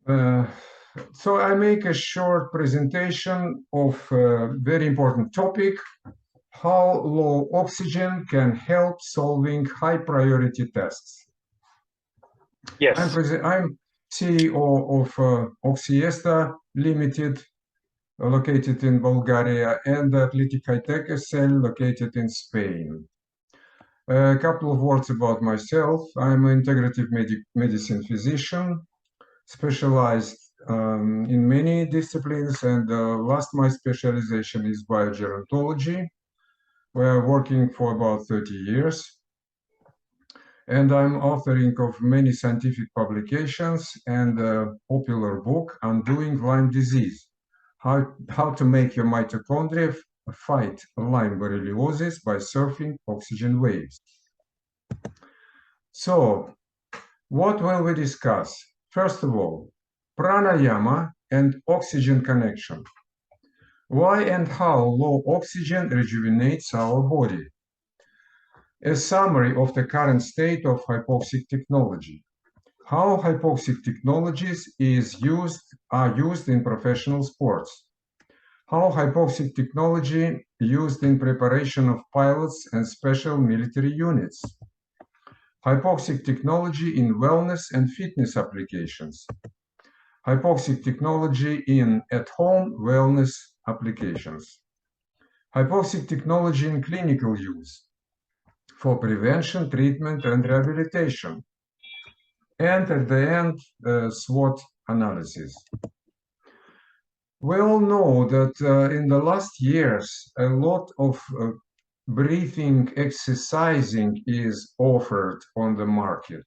Uh, so I make a short presentation of a very important topic, how low oxygen can help solving high priority tasks. Yes. I'm CEO of Oxiesta Limited, located in Bulgaria, and Athletic High Tech SL, located in Spain. A couple of words about myself. I'm an integrative medicine physician, specialized in many disciplines, and my specialization is biogerontology. We're working for about 30 years. And I'm authoring of many scientific publications and a popular book, Undoing Lyme Disease, how to make your mitochondria fight Lyme borreliosis by surfing oxygen waves. So, what will we discuss? First of all, pranayama and oxygen connection. Why and how low oxygen rejuvenates our body? A summary of the current state of hypoxic technology. How hypoxic technologies are used in professional sports. How hypoxic technology used in preparation of pilots and special military units. Hypoxic technology in wellness and fitness applications. Hypoxic technology in at-home wellness applications. Hypoxic technology in clinical use for prevention, treatment, and rehabilitation. And at the end, SWOT analysis. We all know that in the last years, a lot of breathing exercising is offered on the market.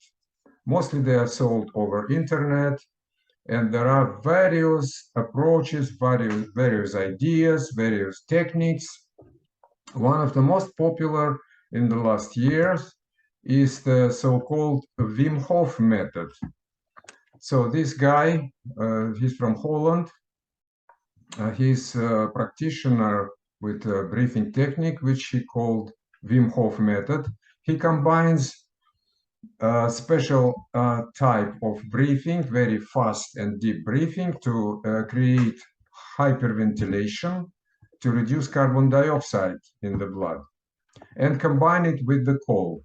Mostly they are sold over internet, and there are various approaches, various ideas, various techniques. One of the most popular in the last years is the so-called Wim Hof method. So this guy, he's from Holland. He's a practitioner with a breathing technique, which he called Wim Hof method. He combines a special type of breathing, very fast and deep breathing, to create hyperventilation, to reduce carbon dioxide in the blood, and combine it with the cold.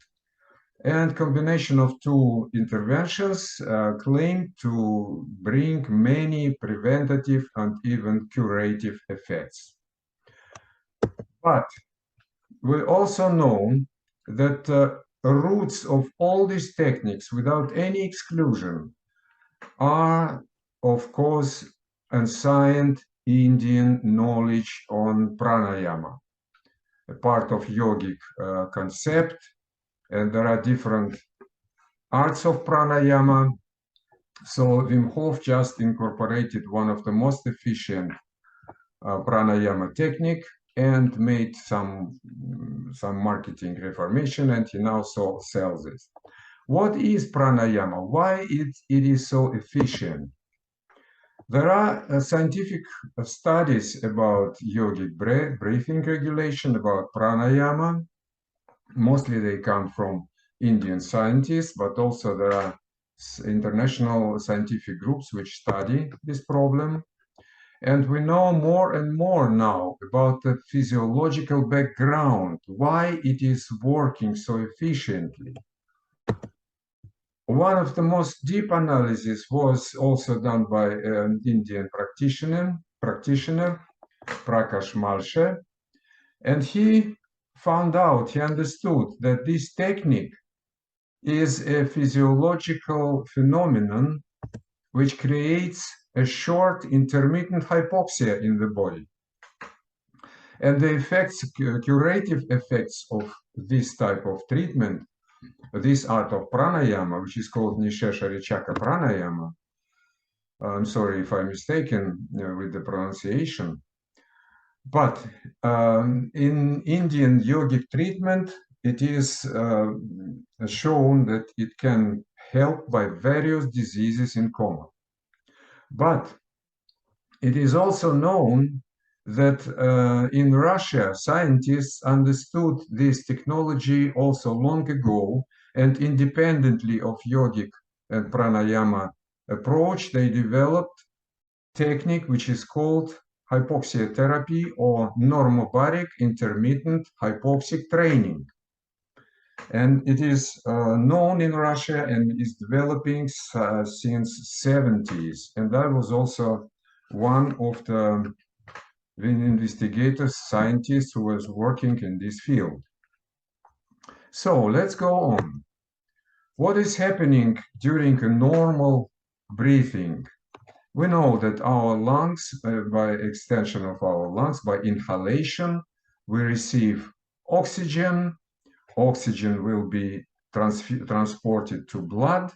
And combination of two interventions claim to bring many preventative and even curative effects. But we also know that roots of all these techniques, without any exclusion, are, of course, ancient Indian knowledge on pranayama, a part of yogic concept. And there are different arts of pranayama. So Wim Hof just incorporated one of the most efficient pranayama technique and made some marketing reformation, and he now sells it. What is pranayama? Why it is so efficient? There are scientific studies about yogic breathing regulation, about pranayama. Mostly they come from Indian scientists, but also there are international scientific groups which study this problem. And we know more and more now about the physiological background, why it is working so efficiently. One of the most deep analysis was also done by an Indian practitioner, Prakash Malshe, and he understood that this technique is a physiological phenomenon which creates a short intermittent hypoxia in the body. And the curative effects of this type of treatment, this art of pranayama, which is called Nisshesha Rechaka Pranayama, I'm sorry if I'm mistaken with the pronunciation, but in Indian yogic treatment, it is shown that it can help by various diseases in coma. But it is also known that in Russia, scientists understood this technology also long ago, and independently of yogic and pranayama approach, they developed technique which is called hypoxia therapy or normobaric intermittent hypoxic training. And it is known in Russia and is developing since 70s. And I was also one of the investigators, scientists who was working in this field. So let's go on. What is happening during a normal breathing? We know that our lungs, by extension of our lungs, by inhalation, we receive oxygen. Oxygen will be transported to blood,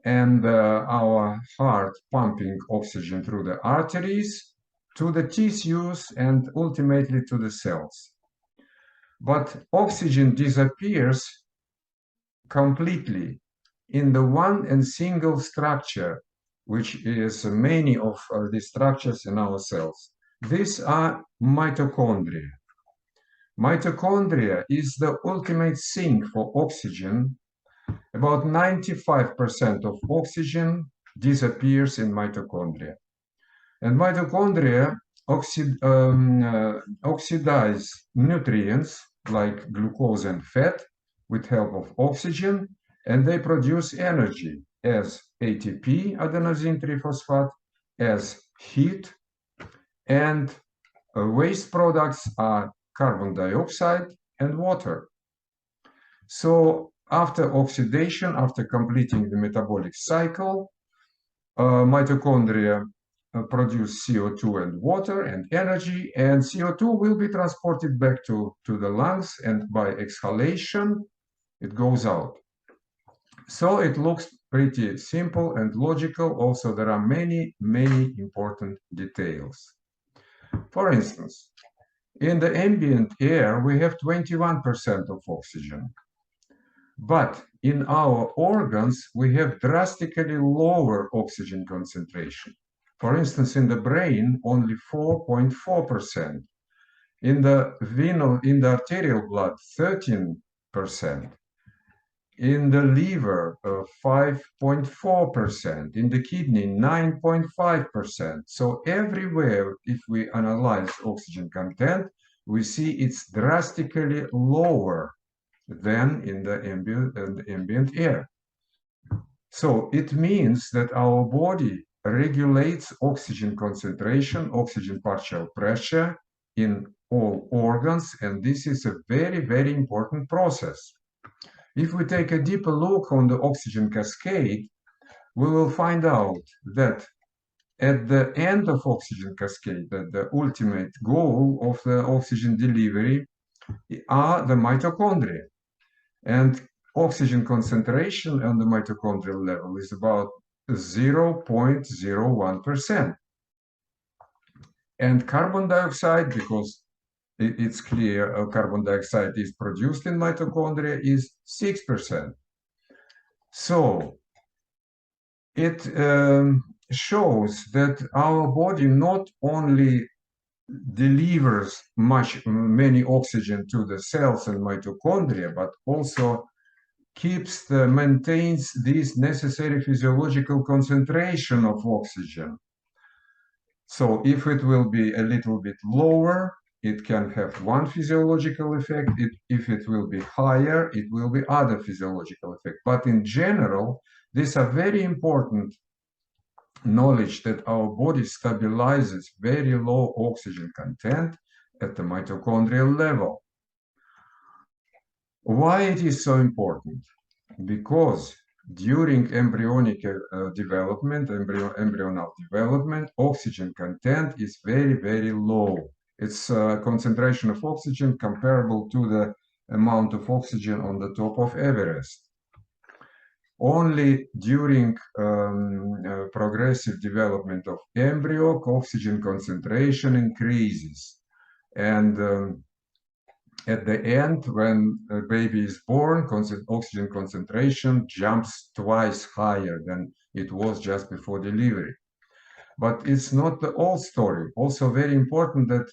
and our heart pumping oxygen through the arteries to the tissues and ultimately to the cells. But oxygen disappears completely in the one and single structure, which is many of the structures in our cells. These are mitochondria. Mitochondria is the ultimate sink for oxygen. About 95% of oxygen disappears in mitochondria. And mitochondria oxidize nutrients like glucose and fat with help of oxygen, and they produce energy as ATP, adenosine triphosphate, as heat, and waste products are carbon dioxide and water. So after oxidation, after completing the metabolic cycle, mitochondria produce CO2 and water and energy, and CO2 will be transported back to the lungs, and by exhalation, it goes out. So it looks pretty simple and logical. Also, there are many, many important details. For instance, in the ambient air, we have 21% of oxygen. But in our organs, we have drastically lower oxygen concentration. For instance, in the brain, only 4.4%. In the arterial blood, 13%. In the liver, 5.4%. In the kidney, 9.5%. So everywhere, if we analyze oxygen content, we see it's drastically lower than in the ambient air. So it means that our body regulates oxygen concentration, oxygen partial pressure in all organs, and this is a very, very important process. If we take a deeper look on the oxygen cascade, we will find out that at the end of oxygen cascade, that the ultimate goal of the oxygen delivery are the mitochondria. And oxygen concentration on the mitochondrial level is about 0.01%. And carbon dioxide, because it's clear carbon dioxide is produced in mitochondria, is 6%. So it shows that our body not only delivers many oxygen to the cells and mitochondria, but also maintains this necessary physiological concentration of oxygen. So if it will be a little bit lower, it can have one physiological effect. If it will be higher, it will be other physiological effect. But in general, these are very important knowledge that our body stabilizes very low oxygen content at the mitochondrial level. Why it is so important? Because during embryonic development, embryonal development, oxygen content is very, very low. It's a concentration of oxygen comparable to the amount of oxygen on the top of Everest. Only during progressive development of embryo, oxygen concentration increases. And at the end, when a baby is born, oxygen concentration jumps twice higher than it was just before delivery. But it's not the whole story. Also very important that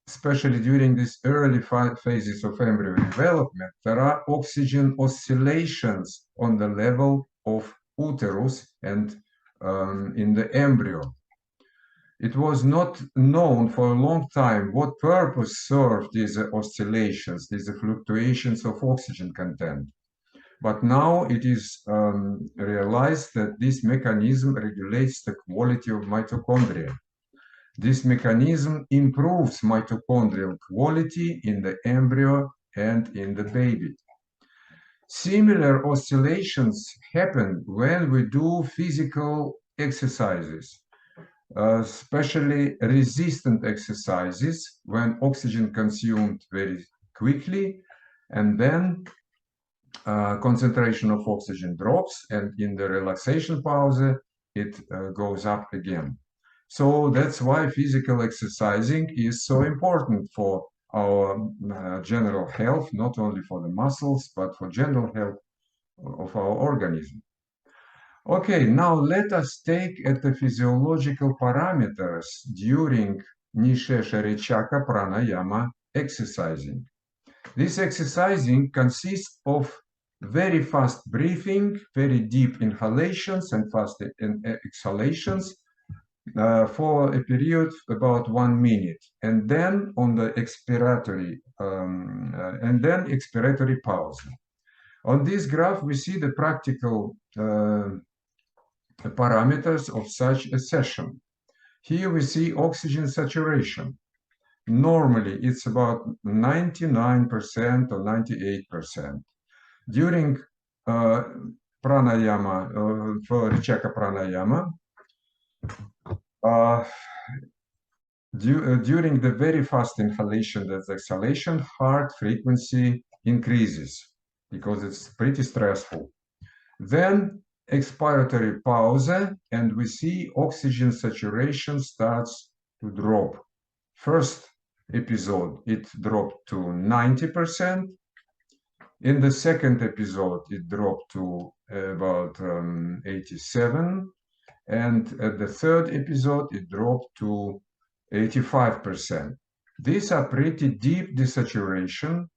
especially during these early phases of embryo development, there are oxygen oscillations on the level of uterus and in the embryo. It was not known for a long time what purpose served these oscillations, these fluctuations of oxygen content. But now it is realized that this mechanism regulates the quality of mitochondria. This mechanism improves mitochondrial quality in the embryo and in the baby. Similar oscillations happen when we do physical exercises, especially resistant exercises, when oxygen consumed very quickly, and then concentration of oxygen drops, and in the relaxation pause, it goes up again. So that's why physical exercising is so important for our general health, not only for the muscles, but for general health of our organism. Okay, now let us take at the physiological parameters during Nisshesha Rechaka Pranayama exercising. This exercising consists of very fast breathing, very deep inhalations and fast exhalations for a period about 1 minute, and then on the expiratory expiratory pause. On this graph, we see the practical parameters of such a session. Here we see oxygen saturation. Normally, it's about 99% or 98%. During pranayama, for Rechaka pranayama, during the very fast inhalation, that's exhalation, heart frequency increases because it's pretty stressful. Then expiratory pause, and we see oxygen saturation starts to drop. First episode, it dropped to 90%. In the second episode, it dropped to about 87%. And at the third episode, it dropped to 85%. These are pretty deep desaturations,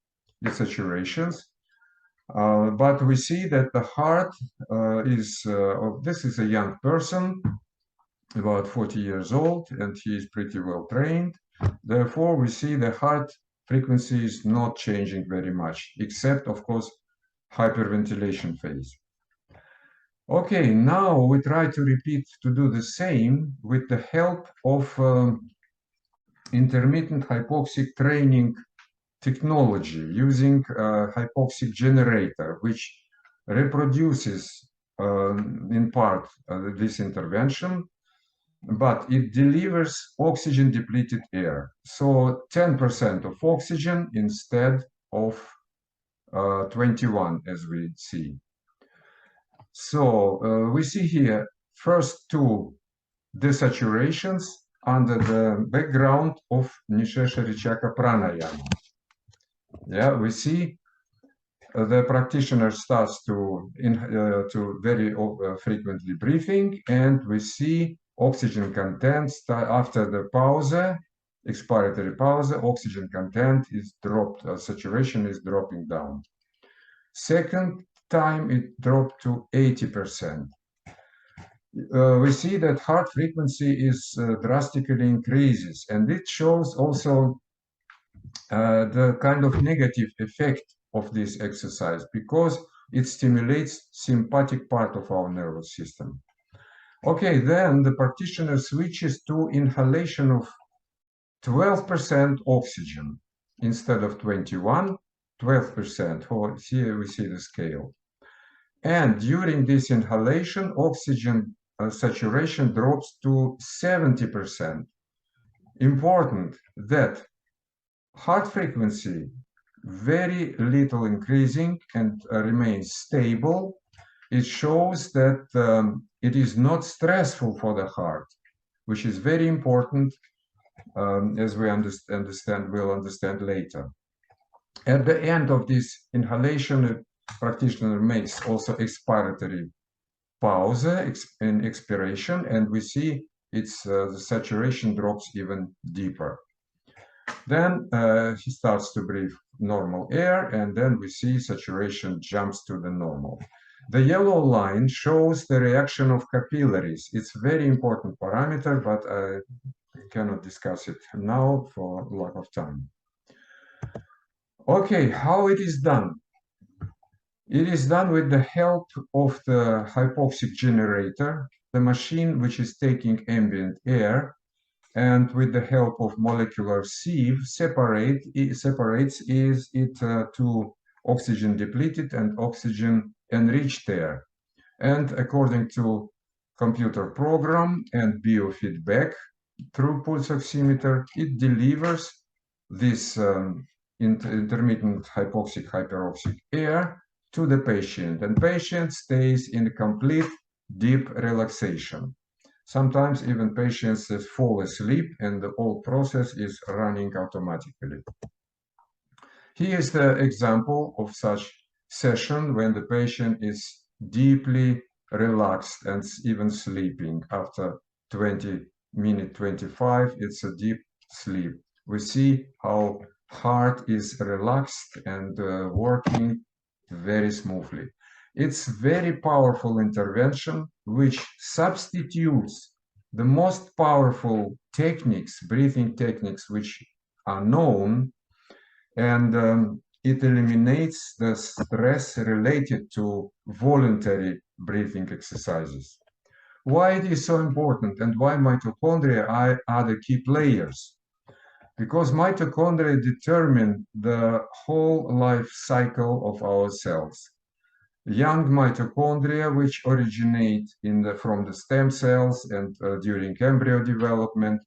but we see that the heart this is a young person, about 40 years old, and he is pretty well trained. Therefore, we see the heart frequency is not changing very much, except, of course, hyperventilation phase. Okay, now we try to do the same with the help of intermittent hypoxic training technology using a hypoxic generator, which reproduces in part this intervention, but it delivers oxygen depleted air. So 10% of oxygen instead of 21, as we see. So we see here first two desaturations under the background of Nisshesha Rechaka Pranayama. Yeah, we see the practitioner starts to very frequently breathing, and we see oxygen content after the pause, expiratory pause, oxygen content is dropped, saturation is dropping down. Second time it dropped to 80%. We see that heart frequency is drastically increases, and it shows also the kind of negative effect of this exercise because it stimulates sympathetic part of our nervous system. Okay, then the practitioner switches to inhalation of 12% oxygen instead of 21, 12%. Here we see the scale. And during this inhalation, oxygen saturation drops to 70%. Important that heart frequency very little increasing and remains stable. It shows that it is not stressful for the heart, which is very important, as we we'll understand later. At the end of this inhalation, a practitioner makes also expiratory pause and expiration, and we see its the saturation drops even deeper. Then he starts to breathe normal air, and then we see saturation jumps to the normal. The yellow line shows the reaction of capillaries. It's a very important parameter, but I cannot discuss it now for lack of time. Okay, how it is done? It is done with the help of the hypoxic generator, the machine which is taking ambient air, and with the help of molecular sieve separates it to oxygen depleted and oxygen enriched air. And according to computer program and biofeedback through pulse oximeter, it delivers this intermittent hypoxic hyperoxic air to the patient, and patient stays in complete deep relaxation. Sometimes even patients fall asleep and the whole process is running automatically. Here is the example of such session when the patient is deeply relaxed and even sleeping. After 25 minutes, it's a deep sleep. We see how heart is relaxed and working very smoothly. It's very powerful intervention which substitutes the most powerful techniques, breathing techniques, which are known, and it eliminates the stress related to voluntary breathing exercises. Why it is so important and why mitochondria are the key players? Because mitochondria determine the whole life cycle of our cells. Young mitochondria, which originate from the stem cells and during embryo development,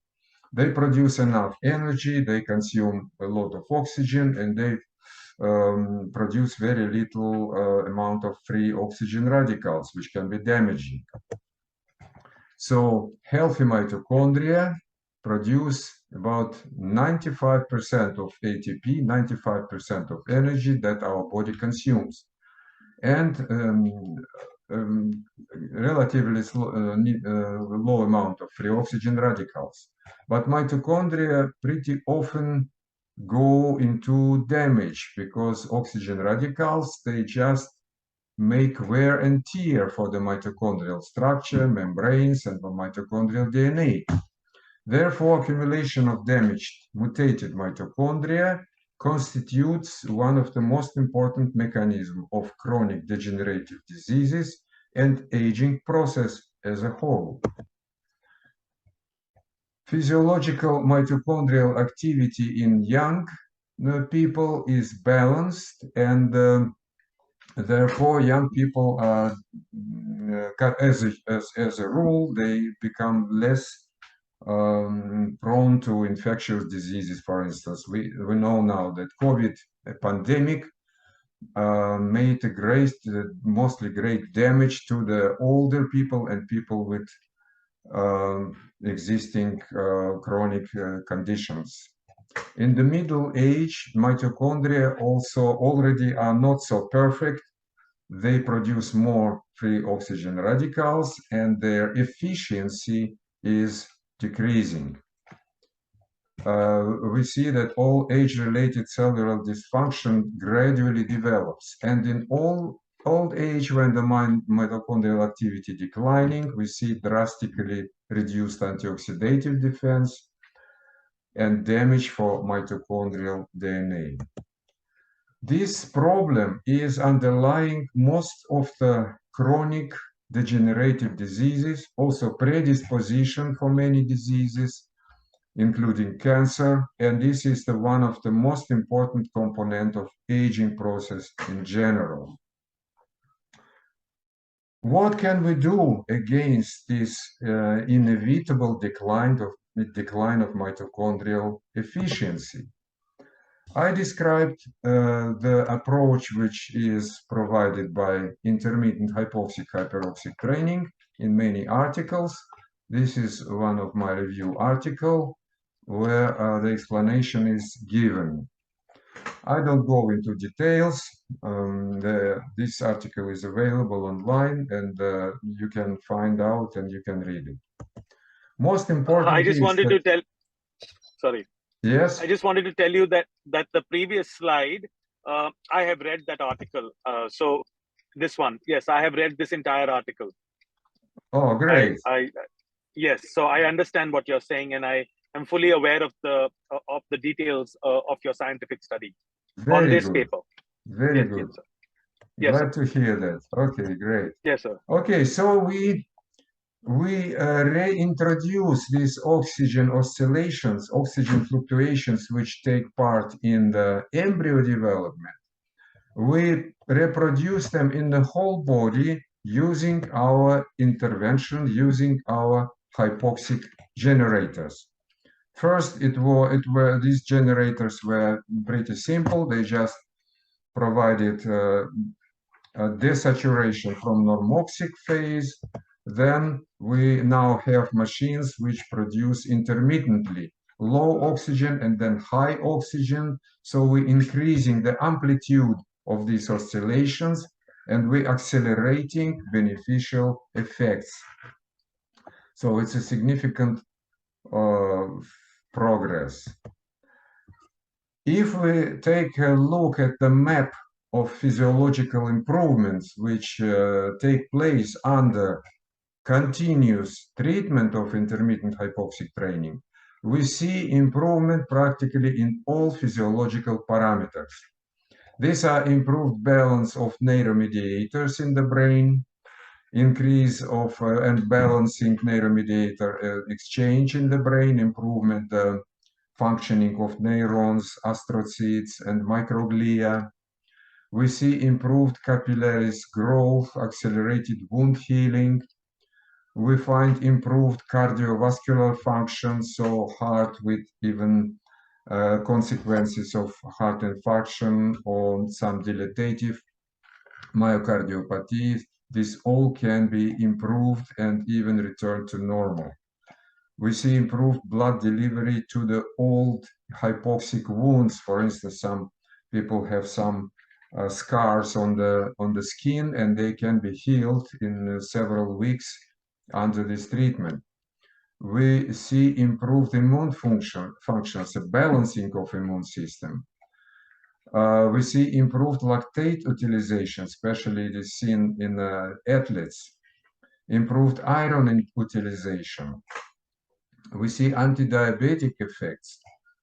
they produce enough energy, they consume a lot of oxygen, and they produce very little amount of free oxygen radicals, which can be damaging. So healthy mitochondria produce about 95% of ATP, 95% of energy that our body consumes, and relatively low amount of free oxygen radicals. But mitochondria pretty often go into damage because oxygen radicals, they just make wear and tear for the mitochondrial structure, membranes, and the mitochondrial DNA. Therefore, accumulation of damaged, mutated mitochondria constitutes one of the most important mechanisms of chronic degenerative diseases and aging process as a whole. Physiological mitochondrial activity in young people is balanced, and therefore young people are, as a rule, they become less prone to infectious diseases. For instance, we know now that COVID pandemic made mostly great damage to the older people and people with existing chronic conditions. In the middle age, mitochondria also already are not so perfect. They produce more free oxygen radicals and their efficiency is decreasing. We see that all age-related cellular dysfunction gradually develops, and in old age, when the mitochondrial activity declining, we see drastically reduced antioxidative defense and damage for mitochondrial DNA. This problem is underlying most of the chronic degenerative diseases, also predisposition for many diseases, including cancer, and this is one of the most important component of aging process in general. What can we do against this inevitable decline of mitochondrial efficiency? I described the approach which is provided by intermittent hypoxic hyperoxic training in many articles. This is one of my review articles where the explanation is given. I don't go into details. This article is available online and you can find out and you can read it. Most important I just wanted to tell, sorry. Yes. I just wanted to tell you that the previous slide, I have read that article. So This one, yes, I have read this entire article. Oh, great. Yes, so I understand what you're saying, and I am fully aware of the details of your scientific study on Very this good. paper. Very Yes, good. yes, sir. Yes, Glad sir. to hear that. Okay, great. Yes, sir. Okay, so we reintroduce these oxygen oscillations, oxygen fluctuations, which take part in the embryo development. We reproduce them in the whole body using our intervention, using our hypoxic generators. First, these generators were pretty simple. They just provided desaturation from normoxic phase. Then we now have machines which produce intermittently low oxygen and then high oxygen. So we're increasing the amplitude of these oscillations and we're accelerating beneficial effects. So it's a significant progress. If we take a look at the map of physiological improvements which take place under continuous treatment of intermittent hypoxic training, we see improvement practically in all physiological parameters. These are improved balance of neuromediators in the brain, increase of and balancing neuromediator exchange in the brain, improvement functioning of neurons, astrocytes, and microglia. We see improved capillaries growth, accelerated wound healing. We find improved cardiovascular function, so heart with even consequences of heart infarction or some dilatative myocardiopathy. This all can be improved and even returned to normal. We see improved blood delivery to the old hypoxic wounds. For instance, some people have some scars on the skin, and they can be healed in several weeks under this treatment. We see improved immune functions, a balancing of immune system. We see improved lactate utilization, especially it is seen in athletes. Improved iron utilization. We see anti-diabetic effects.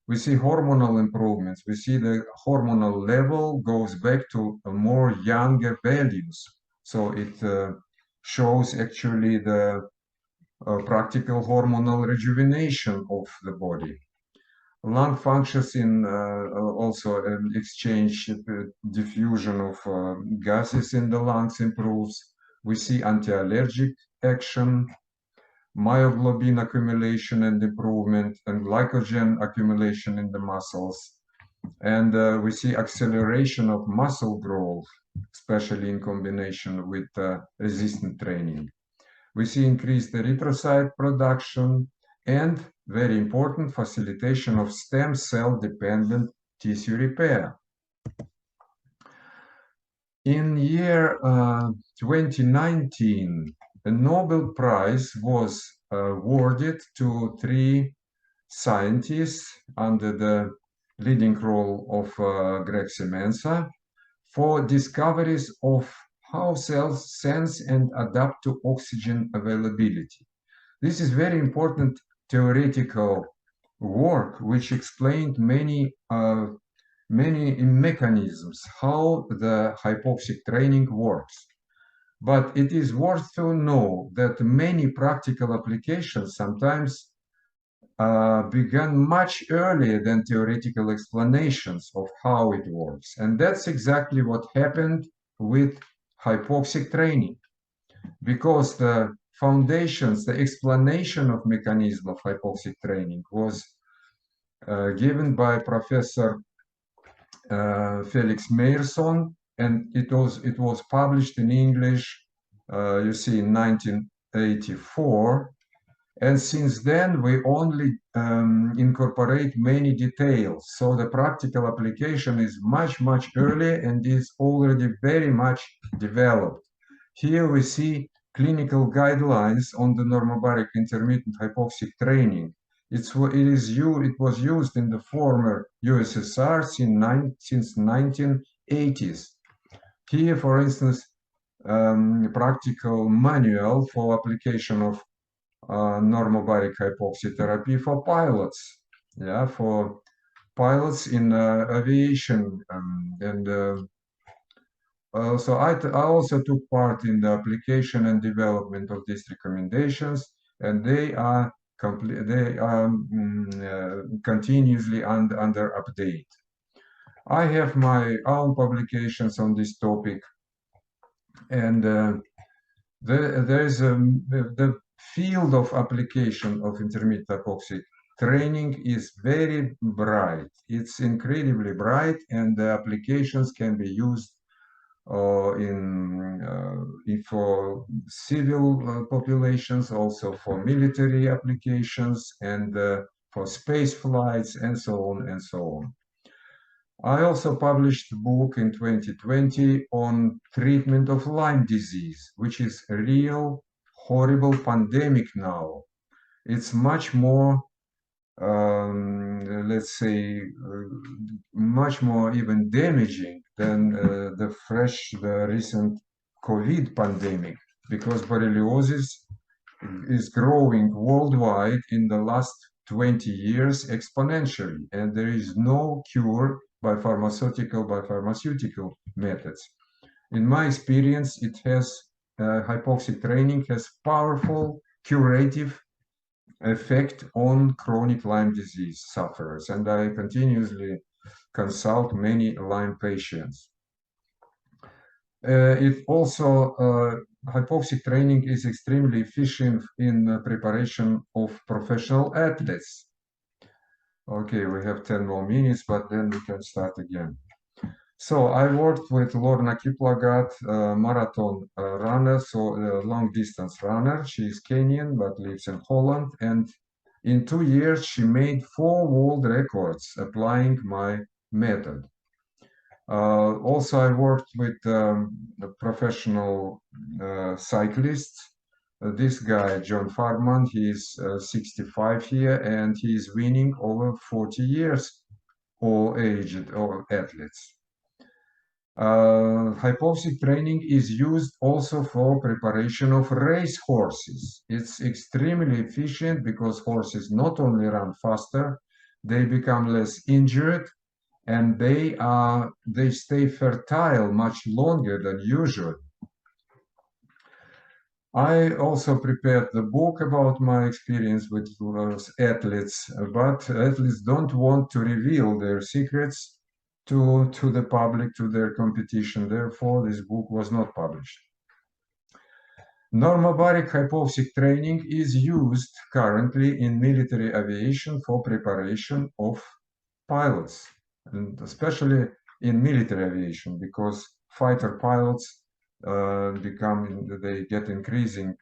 We see hormonal improvements. We see the hormonal level goes back to a more younger values. So it shows actually the practical hormonal rejuvenation of the body. Lung functions in also an exchange, diffusion of gases in the lungs improves. We see anti-allergic action, myoglobin accumulation and improvement, and glycogen accumulation in the muscles. And we see acceleration of muscle growth, especially in combination with resistant training. We see increased erythrocyte production and, very important, facilitation of stem cell-dependent tissue repair. In year 2019, a Nobel Prize was awarded to 3 scientists under the leading role of Greg Semenza for discoveries of how cells sense and adapt to oxygen availability. This is very important theoretical work which explained many mechanisms how the hypoxic training works. But it is worth to know that many practical applications sometimes began much earlier than theoretical explanations of how it works. And that's exactly what happened with hypoxic training, because the foundations, the explanation of mechanism of hypoxic training was given by Professor Felix Meyerson, and it was published in English, you see, in 1984. And since then, we only incorporate many details. So the practical application is much, much earlier and is already very much developed. Here we see clinical guidelines on the normobaric intermittent hypoxic training. It was used in the former USSR since 1980s. Here, for instance, practical manual for application of normobaric hypoxia therapy for pilots. Yeah, for pilots in aviation, so I also took part in the application and development of these recommendations, and they are continuously under update. I have my own publications on this topic, and there's the field of application of intermittent hypoxic training is very bright. It's incredibly bright, and the applications can be used for civil populations, also for military applications, and for space flights, and so on and so on. I also published a book in 2020 on treatment of Lyme disease, which is a real horrible pandemic now. It's much more, let's say, much more even damaging than the recent COVID pandemic, because borreliosis is growing worldwide in the last 20 years exponentially, and there is no cure by pharmaceutical methods. In my experience, hypoxic training has powerful curative effect on chronic Lyme disease sufferers, and I continuously consult many Lyme patients. Hypoxic training is extremely efficient in preparation of professional athletes. Okay, we have 10 more minutes, but then we can start again. So I worked with Lorna Kiplagat, marathon runner, so long distance runner. She is Kenyan, but lives in Holland. And in 2 years, she made 4 world records applying my method. Also, I worked with professional cyclists. This guy, John Farman, he's 65 here, and he's winning over 40 years all aged athletes. Hypoxic training is used also for preparation of race horses. It's extremely efficient because horses not only run faster, they become less injured, and they stay fertile much longer than usual. I also prepared the book about my experience with athletes, but athletes don't want to reveal their secrets to the public, to their competition. Therefore, this book was not published. Normobaric hypoxic training is used currently in military aviation for preparation of pilots, and especially in military aviation, because fighter pilots they get increasing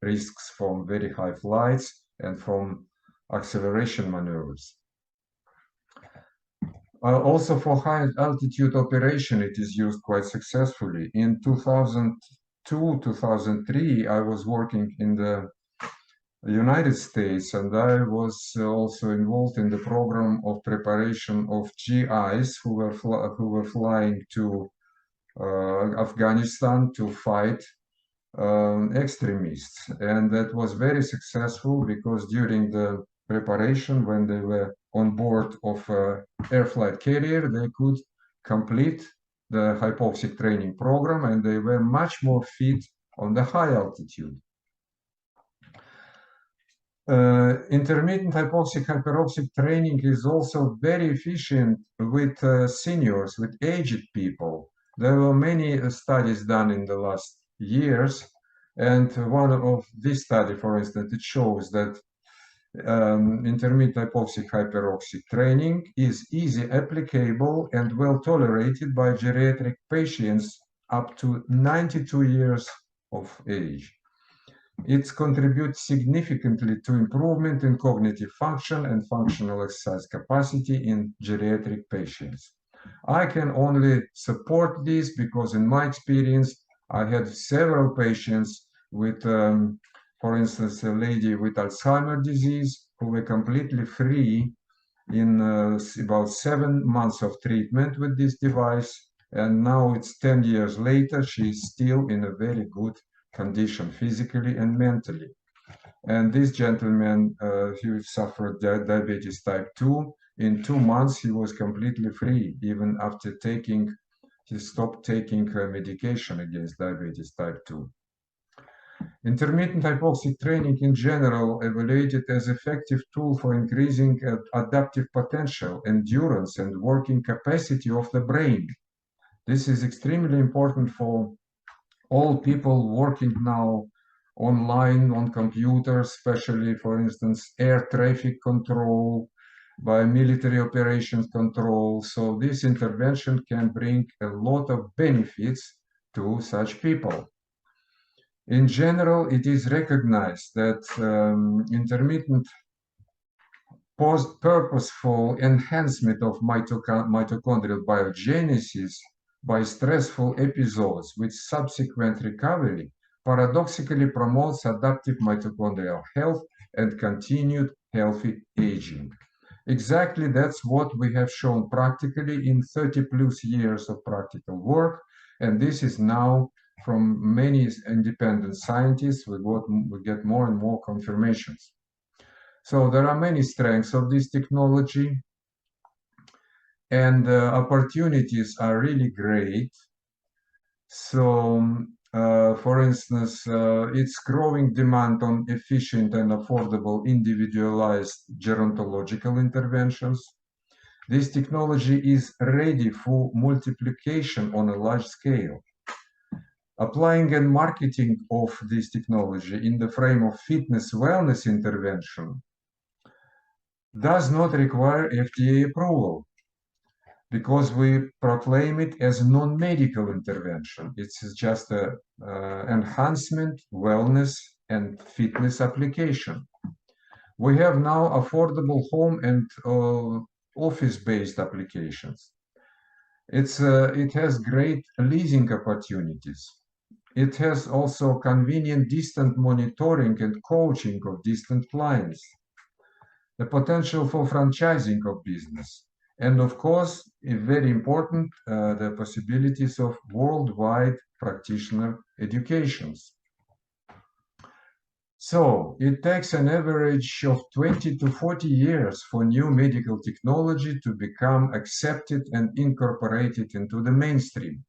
risks from very high flights and from acceleration maneuvers. Also for high altitude operation, it is used quite successfully. In 2002, 2003, I was working in the United States, and I was also involved in the program of preparation of GIs who were flying to Afghanistan to fight extremists, and that was very successful because during the preparation, when they were on board of air flight carrier, they could complete the hypoxic training program, and they were much more fit on the high altitude. Intermittent hypoxic hyperoxic training is also very efficient with seniors, with aged people. There were many studies done in the last years, and one of this study, for instance, it shows that intermittent hypoxic hyperoxic training is easy applicable and well tolerated by geriatric patients up to 92 years of age. It contributes significantly to improvement in cognitive function and functional exercise capacity in geriatric patients. I can only support this because in my experience, I had several patients with, for instance, a lady with Alzheimer's disease who were completely free in about 7 months of treatment with this device. And now it's 10 years later, she is still in a very good condition, physically and mentally. And this gentleman, he suffered diabetes type 2. In 2 months, he was completely free, even after he stopped taking medication against diabetes type 2. Intermittent hypoxic training in general evaluated as effective tool for increasing adaptive potential, endurance, and working capacity of the brain. This is extremely important for all people working now online on computers, especially, for instance, air traffic control, by military operations control. So this intervention can bring a lot of benefits to such people. In general, it is recognized that intermittent purposeful enhancement of mitochondrial biogenesis by stressful episodes with subsequent recovery paradoxically promotes adaptive mitochondrial health and continued healthy aging. Exactly, that's what we have shown practically in 30 plus years of practical work, and this is now from many independent scientists. We get more and more confirmations. So there are many strengths of this technology, and opportunities are really great. So, for instance, it's growing demand on efficient and affordable individualized gerontological interventions. This technology is ready for multiplication on a large scale. Applying and marketing of this technology in the frame of fitness wellness intervention does not require FDA approval because we proclaim it as non-medical intervention. It's just an enhancement, wellness, and fitness application. We have now affordable home and office-based applications. It has great leasing opportunities. It has also convenient distant monitoring and coaching of distant clients, the potential for franchising of business, and of course, very important, the possibilities of worldwide practitioner educations. So it takes an average of 20 to 40 years for new medical technology to become accepted and incorporated into the mainstream.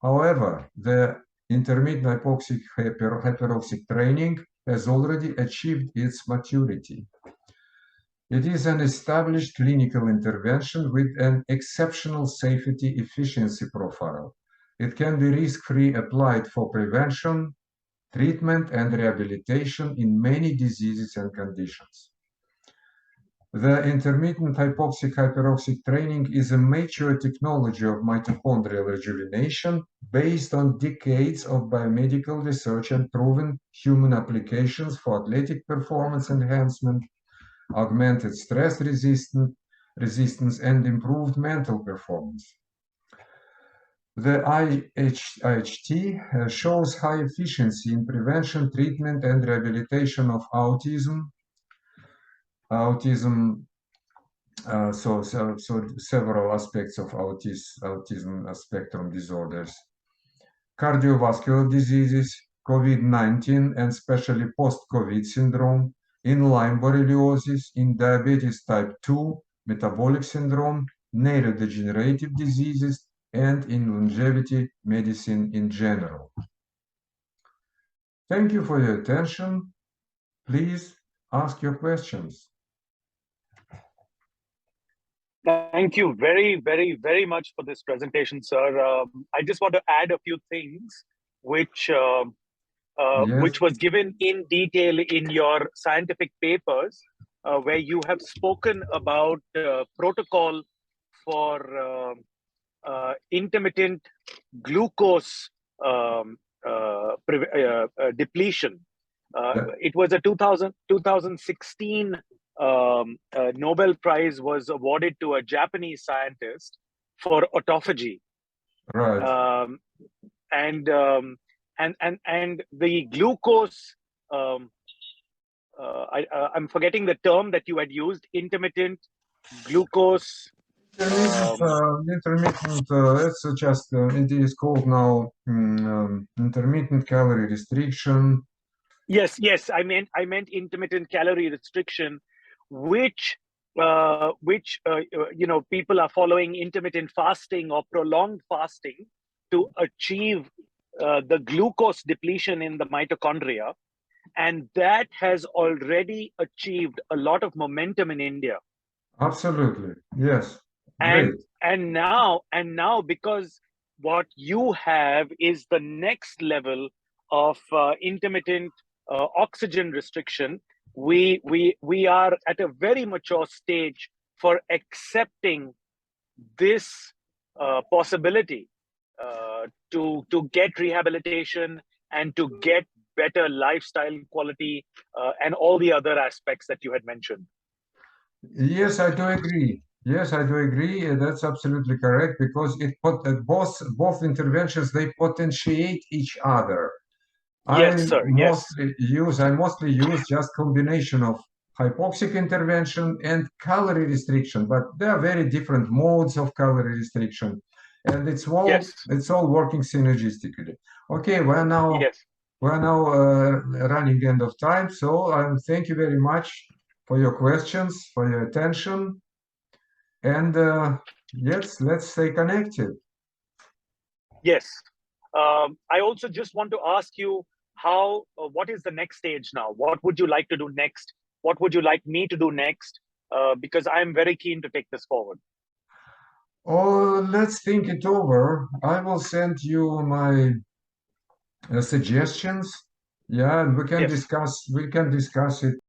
However, the intermittent hypoxic hyperoxic training has already achieved its maturity. It is an established clinical intervention with an exceptional safety efficiency profile. It can be risk-free applied for prevention, treatment, and rehabilitation in many diseases and conditions. The intermittent hypoxic hyperoxic training is a mature technology of mitochondrial rejuvenation based on decades of biomedical research and proven human applications for athletic performance enhancement, augmented stress resistance, and improved mental performance. The IHHT shows high efficiency in prevention, treatment, and rehabilitation of autism, so several aspects of autism spectrum disorders, cardiovascular diseases, COVID-19, and especially post-COVID syndrome, in Lyme borreliosis, in diabetes type 2, metabolic syndrome, neurodegenerative diseases, and in longevity medicine in general. Thank you for your attention. Please ask your questions. Thank you very, very, very much for this presentation, sir. I just want to add a few things which was given in detail in your scientific papers, where you have spoken about protocol for intermittent glucose depletion. It was a 2016 Nobel Prize was awarded to a Japanese scientist for autophagy. Right. And the glucose, I'm forgetting the term that you had used, intermittent glucose Intermittent, it's just, it is called now intermittent calorie restriction. Yes, I meant intermittent calorie restriction, which people are following intermittent fasting or prolonged fasting to achieve the glucose depletion in the mitochondria, and that has already achieved a lot of momentum in India. Absolutely, yes, great. And now because what you have is the next level of intermittent oxygen restriction. We are at a very mature stage for accepting this possibility to get rehabilitation and to get better lifestyle quality and all the other aspects that you had mentioned. Yes, I do agree. Yes, I do agree. That's absolutely correct because it put both interventions, they potentiate each other. Yes, sir. Yes. I mostly use just combination of hypoxic intervention and calorie restriction, but there are very different modes of calorie restriction, and it's all working synergistically. Okay, we're now running end of time, so thank you very much for your questions, for your attention, and let's stay connected. Yes. I also just want to ask you what is the next stage now? What would you like to do next? What would you like me to do next? Because I'm very keen to take this forward. Oh, let's think it over. I will send you my suggestions. Yeah, and we can discuss it